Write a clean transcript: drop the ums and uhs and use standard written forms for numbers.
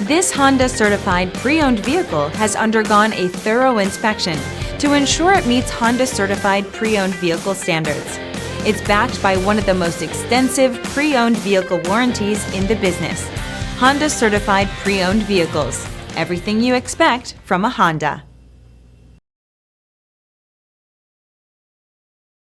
This Honda certified pre-owned vehicle has undergone a thorough inspection to ensure it meets Honda certified pre-owned vehicle standards. It's backed by one of the most extensive pre-owned vehicle warranties in the business. Honda certified pre-owned vehicles. Everything you expect from a Honda.